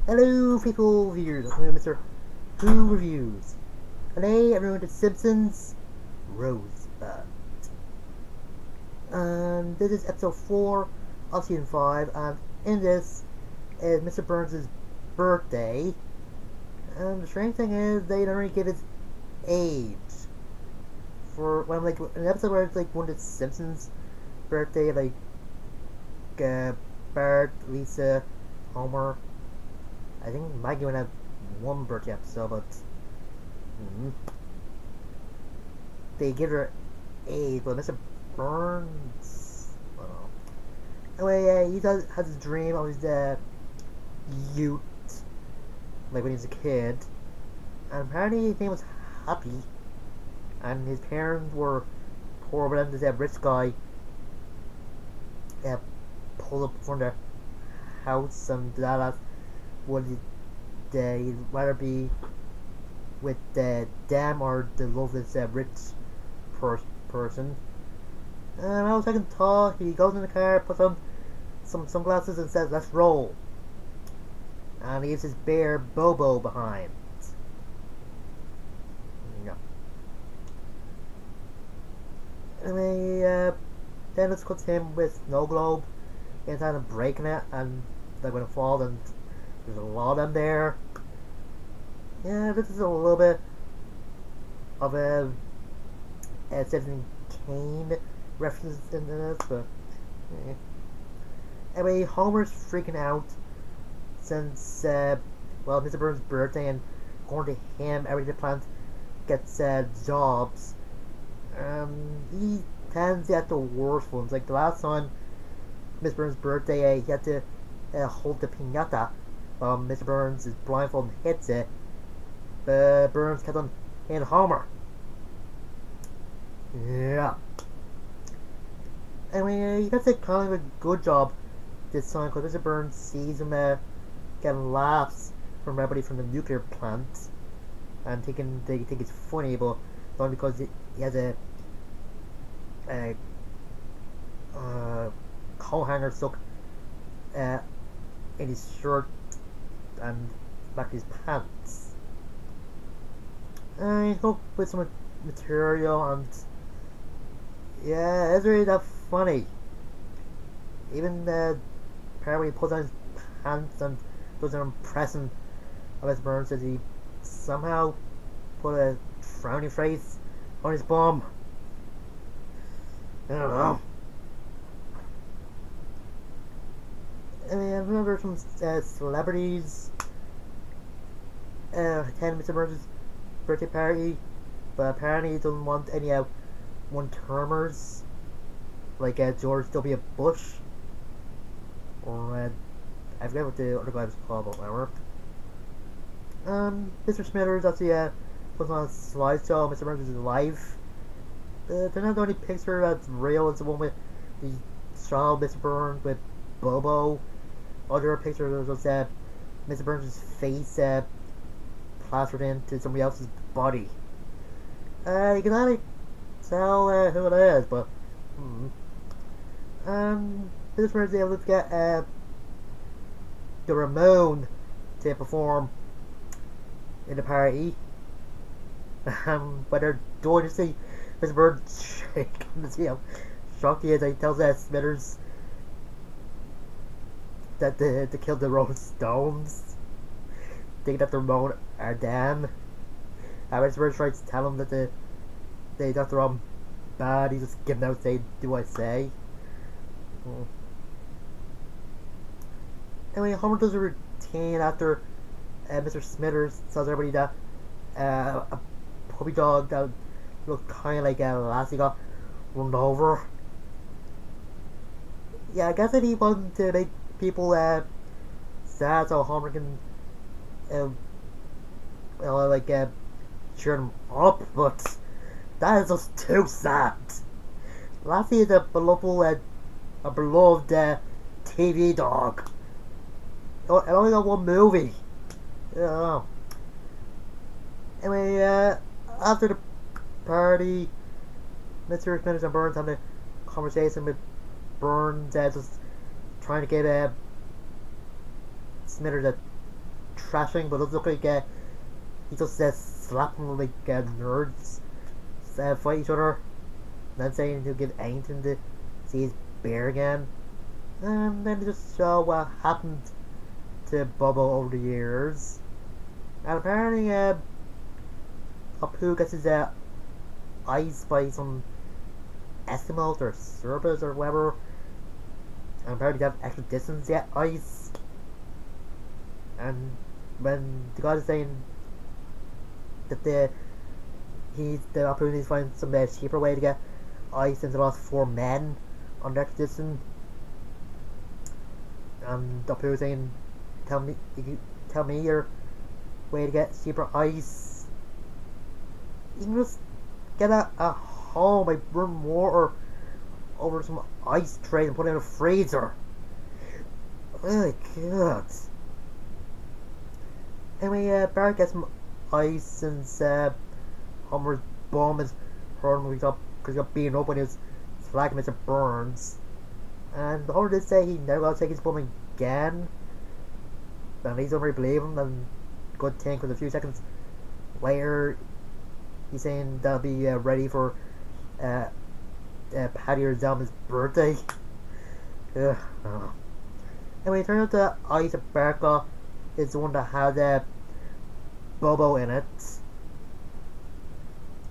Hello, people viewers. I'm Mr.Who Reviews. Today, everyone to Simpsons Rosebud. This is episode 4 of season 5, and in this is Mr. Burns' birthday. And the strange thing is, they don't really give his age. For when like an episode where it's like one of the Simpsons' birthday, like Bart, Lisa, Homer. I think Maggie would have one birthday episode, but they give her age. But Mr. Burns, I don't know. Anyway, he has a dream of his youth, like when he was a kid, and apparently he was happy, and his parents were poor, but then this rich guy pulled up from their house, and that would he'd rather be with them or the loveless rich person. And I was second thought, he goes in the car, puts on some sunglasses and says, "Let's roll." And he leaves his bear Bobo behind. Yeah. Anyway, then let's cut him with Snow Globe inside of breaking it, and they're going to fall, and there's a lot of them there. Yeah, this is a little bit of a Citizen Kane reference in this, but yeah. Anyway, Homer's freaking out since well, Mr. Burns' birthday, and according to him, every plant gets jobs. He tends to get the worst ones. Like the last time, Mr. Burns' birthday, he had to hold the piñata. Mr. Burns is blindfolded and hits it, but Burns kept on hitting Homer. Yeah. Anyway, he gets kind of a good job this time because Mr. Burns sees him getting laughs from everybody from the nuclear plant, and they think it's funny, but not because he has a coat hanger stuck in his shirt and back his pants. I hope with some material, and yeah, it's really that funny. Even the part where he puts on his pants and does an impression of his Burns, says he somehow put a frowny face on his bum. I don't know. I mean, I remember some celebrities attend Mr. Burns' birthday party, but apparently he doesn't want any one-termers like George W. Bush, or I forget what the other guy was called, but whatever. Mr. Smithers actually puts on a slideshow. Mr. Burns is alive. They're not the only picture that's real. It's the one with the child Mr. Burns with Bobo. Other pictures was Mr. Burns' face plastered into somebody else's body. You can hardly tell who it is, but Mr. Burns is able to get the Ramon to perform in the party. But they're going to see Mr. Burns shaking to see how shocked he is. He tells Smithers that they killed the Rolling Stones, thinking that the Ramon are them. Mr. Burns tries to tell him that they got the wrong bad. He's just giving out saying, "Do I say?" Anyway, Homer does a routine after Mr. Smithers tells everybody that a puppy dog that looked kind of like a lassie got run over. Yeah, I guess that he wanted to make people sad, so Homer can cheer them up, but that is just too sad. Lassie is a beloved TV dog. It only got one movie. I don't know. Anyway, after the party, Mr. Smithers and Burns have a conversation with Burns, just trying to get Smithers crashing, but it doesn't look like he just slapping like nerds fight each other. Not saying he'll give anything to see his bear again. And then they just show what happened to Bobo over the years. And apparently, Apu gets his eyes by some Eskimos or Serbs or whatever. And apparently they have extra distance yet ice. And when the guy is saying that the Apu needs to find some cheaper way to get ice into the last 4 men on the expedition. And the Apu saying, tell me your way to get cheaper ice. You can just get a home by brewing water over some ice tray and put it in a freezer. Oh my god. Anyway, Bart gets some ice since Homer's bum is hurting because he got beaten up when he was slagging Mr. Burns. And Homer did say he never got to take his bum again. And he doesn't really believe him, and good thing, because a few seconds later he's saying that'll be ready for Patty or Zelma's birthday. Anyway, it turns out the ice of Barca is the one that had Bobo in it.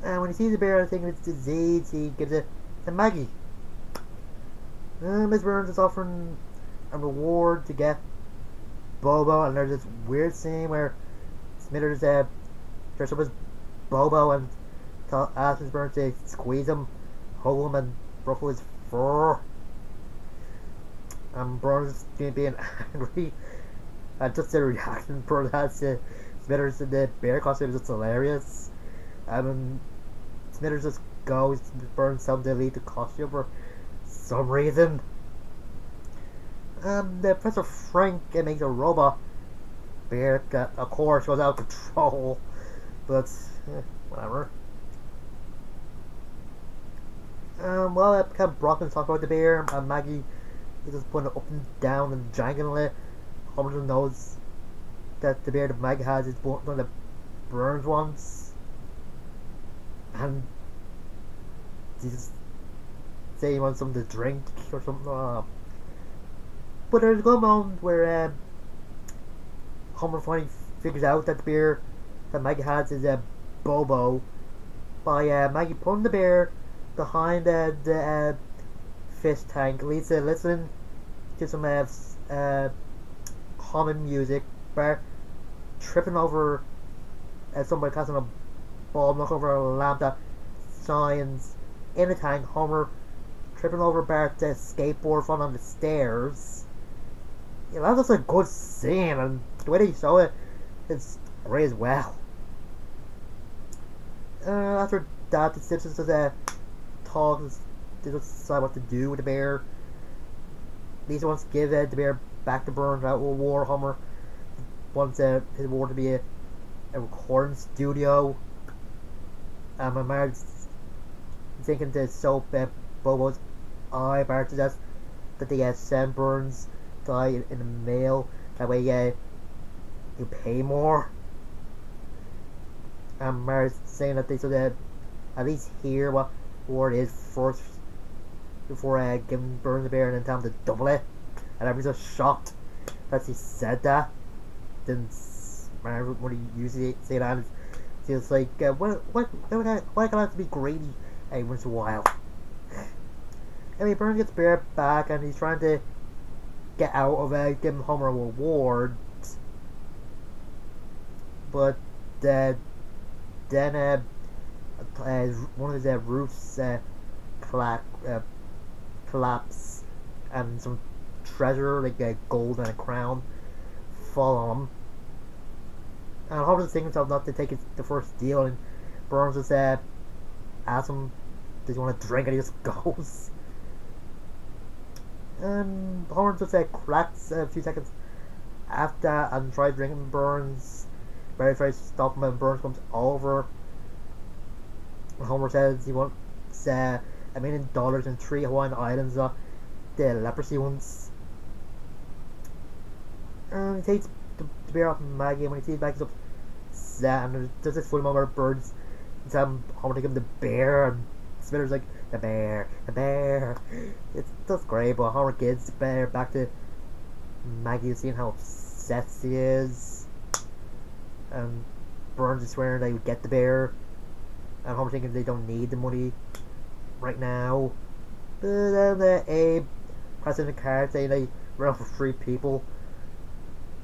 And when he sees the bear thinking it's disease, he gives it to Maggie. Miss Burns is offering a reward to get Bobo, and there's this weird scene where Smithers dressed up as Bobo and asks Miss Burns to squeeze him, hold him, and ruffle his fur. And Burns is being angry. And just the reaction for that to Smithers in the bear costume is just hilarious. And Smithers just goes, Burns tells him to delete the costume for some reason. Professor Frank makes a robot bear that, of course, goes out of control. But, whatever. Well, Brock talks about the bear, and Maggie is just putting it up and down and jangling it. Homer knows that the bear that Maggie has is one of the Burns ones. And he just say he wants something to drink or something. But there's a good moment where Homer finally figures out that the bear that Maggie has is Bobo by Maggie pulling the bear behind the fish tank. Lisa listening to some common music. Bart tripping over somebody casting a ball, knocking over a lamp that shines in a tank. Homer tripping over Bart's skateboard falling on the stairs. Yeah, that's just a good scene, and the way they show it is great as well. After that, the Simpsons just talk, they just decide what to do with the bear. Lisa wants to give the bear back to Burns out of war. Homer wants his war to be a recording studio. My mom's thinking to soap Bobo's eye. Bart suggests that they send Burns die in the mail. That way, you pay more. And Marge's saying that they should at least hear what word is first before giving Burns the bear and then tell him to double it. And everybody's just shocked that she said that. Then Marge, when he usually say that, feels like why can I have to be greedy once in a while? Anyway, Burns gets bear back and he's trying to get out of giving Homer a reward, but then one of his roofs collapse and some treasure like gold and a crown fall on him. And Homer's thinking himself not to take the first deal, and Burns just asks him, does he want to drink, and he just goes. And Homer just cracks a few seconds after that and tries drinking. Burns very tries to stop him, and Burns comes over. And Homer says he wants $1 million in 3 Hawaiian islands, the leprosy ones. And he takes the bear off Maggie, and when he sees Maggie's upset, and there's this funny moment where birds instead of Homer to give him the bear, and Smithers like, the bear, the bear. It's just great, but Homer gives the bear back to Maggie, seeing how upset she is, and Burns is swearing they would get the bear, and Homer thinking they don't need the money right now. But then Abe pressing the card saying they run for 3 people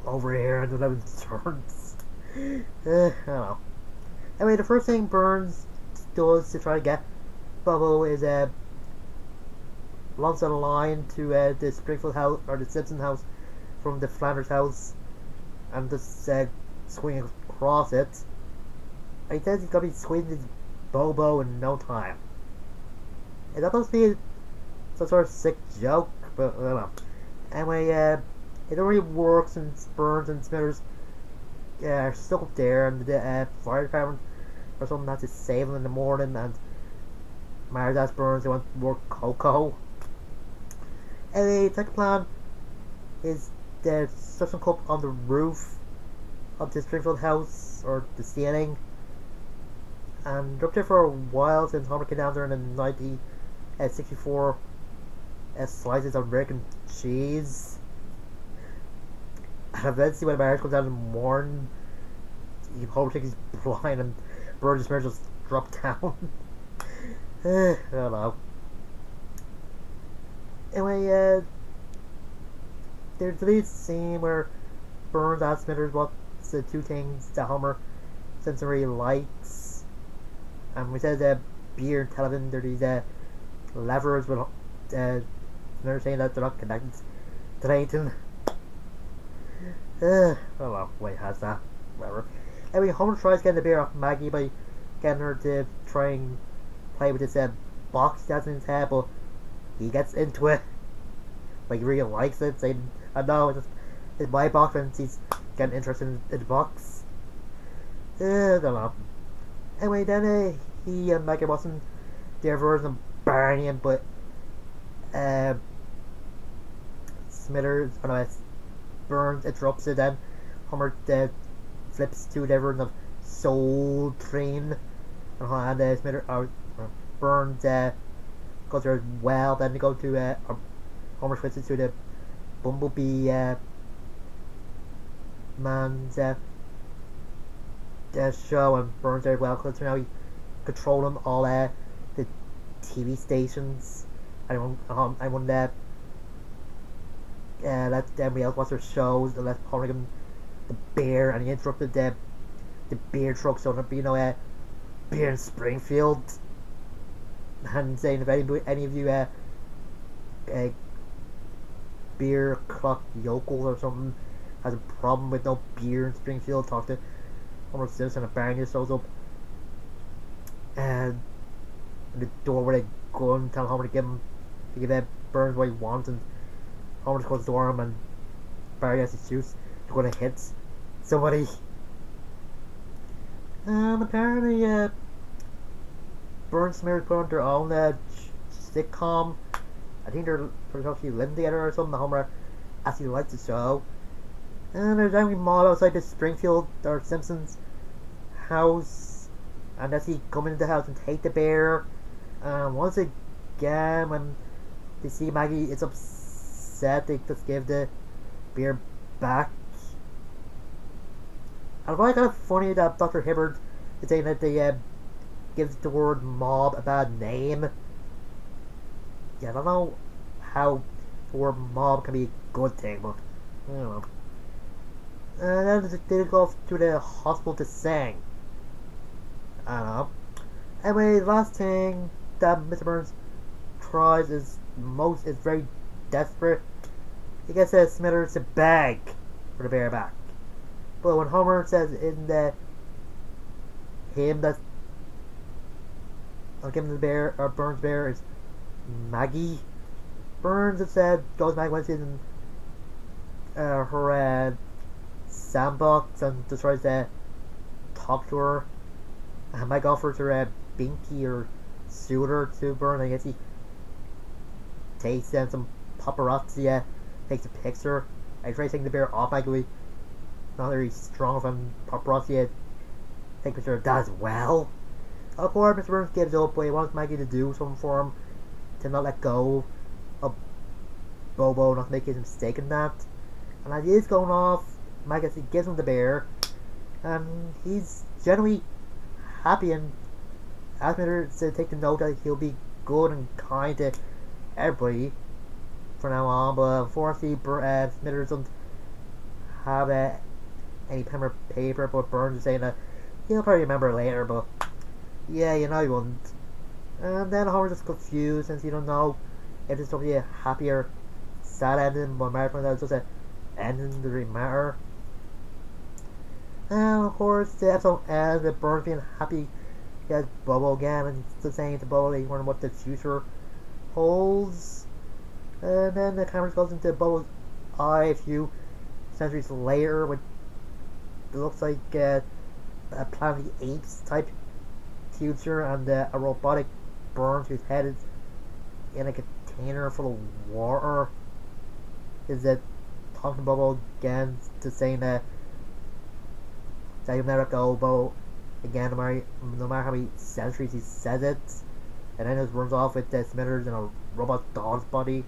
over here and don't have insurance. I don't know. Anyway, the first thing Burns does to try to get Bubble is launch a line to the Springfield house or the Simpson house from the Flanders house, and just swing across it. And he says he's gonna be swinging his Bobo in no time. Is that supposed to be some sort of sick joke? But I don't know. Anyway, it don't really work since Burns and Smithers are stuck up there, and the fire department or something has to save them in the morning, and Marge asks Burns they want more cocoa. Anyway, the second plan is the suction cup on the roof of the Springfield house, or the ceiling, and they're up there for a while since Homer came down there in the 1964 slices of American cheese. And eventually when Marge comes down in the morning, Homer thinks he's blind, and Burns and Smithers just drop down. I don't know. Anyway, there's this scene where Burns asks Smithers what's the 2 things that Homer Simpson really likes. And we said beer and television, there are these levers with Smithers saying that they're not connected to anything. I don't know why he has that. Whatever. Anyway, Homer tries getting the beer off Maggie by getting her to try and play with this box that's in his head, but he gets into it. Like, he really likes it, saying, I know, it's my box, and he's getting interested in the box. I don't know. Anyway, then he and Maggie wasn't their version of Barney, but Smithers, oh no, Burns interrupts it, then Homer flips to their version of Soul Train, and Smithers, Burns goes there as well. Then they go to Homer switches to the Bumblebee man's show, and Burns there as well, because now he controlling all the TV stations. I wouldn't let everybody else watch their shows, and let Homer give him the beer, and he interrupted the beer truck, so there'd be no beer in Springfield. And saying if any of you beer clock yokels or something has a problem with no beer in Springfield, talk to Homer Simpson, and Barney shows up and the door with a gun, telling Homer to give Burns what he wants, and Homer just closes the door and Barney has to shoot to go to hit somebody. And apparently Burns and Smithers put on their own sitcom. I think they're actually living together or something. Homer actually likes the show. And there's actually mob outside the Springfield or Simpsons house, and as he come into the house and take the bear. Once again, when they see Maggie is upset, they just give the beer back. And I find it kind of funny that Dr. Hibbert is saying that they gives the word mob a bad name. Yeah, I don't know how the word mob can be a good thing, but I don't know. And then they go off to the hospital to sing. I don't know. Anyway, the last thing that Mr. Burns tries is very desperate. He gets Smithers to beg for the bear back. But when Homer says in the hymn that I'll give him the bear, or Burns' bear is Maggie. Burns instead goes back once in her sandbox and just tries to talk to her. And Maggie offers her a binky or shooter to Burns. I guess he takes some paparazzi, takes a picture. I try taking the bear off Maggie. not very strong from paparazzi to take a picture of that as well. Of course, Mr. Burns gives up, but he wants Maggie to do something for him, to not let go of Bobo, not to make his mistake in that. And as he is going off, Maggie gives him the bear, and he's generally happy and asks Mr. to take the note that he'll be good and kind to everybody from now on. But unfortunately, Smithers doesn't have any pen or paper, but Burns is saying that he'll probably remember later, but yeah, you know he wouldn't. And then Homer's just confused since he don't know if it's going to be a happy or sad ending, but Marge finds out it's just an ending that doesn't matter. And of course, the episode ends with Burns being happy he has Bobo again, and he's still saying to Bobo that he's wondering what the future holds. And then the camera goes into Bobo's eye a few centuries later, with it looks like a Planet of the Apes type future, and a robotic Burns whose head is in a container full of water is talking to Bobo again, to saying that you'll never go, Bobo, again, no matter how many centuries he says it. And then it runs off with Smithers in a robot dog's body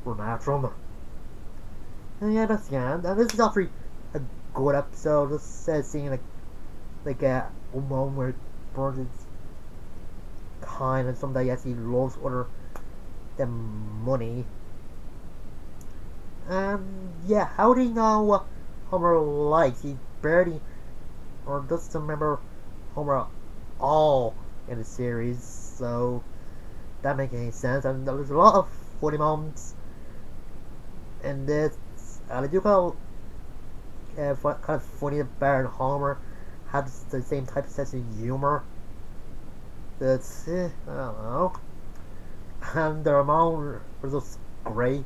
run after him. And yeah, that's the end. And this is actually a good episode. Just seeing like a moment where Burns is kind and somebody actually loves other than money. And yeah, how do you know what Homer likes? He barely or doesn't remember Homer at all in the series, so that makes any sense. And there's a lot of funny moments in this. I do kind of funny that Bart and Homer had the same type of sense of humor. That's I don't know. And their moment was just great.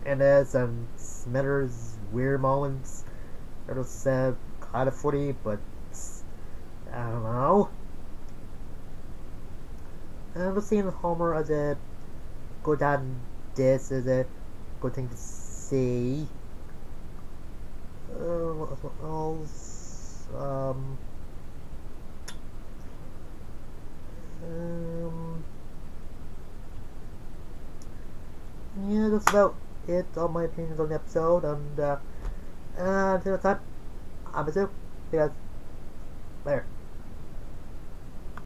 And there's Smithers' weird moments. They're just kind of funny, but I don't know. And I'm just seeing Homer as a good dad, and this is a good thing to see. What else? Yeah, that's about it. All my opinions on the episode, and until next time, I'm Mr.Who. See you guys later.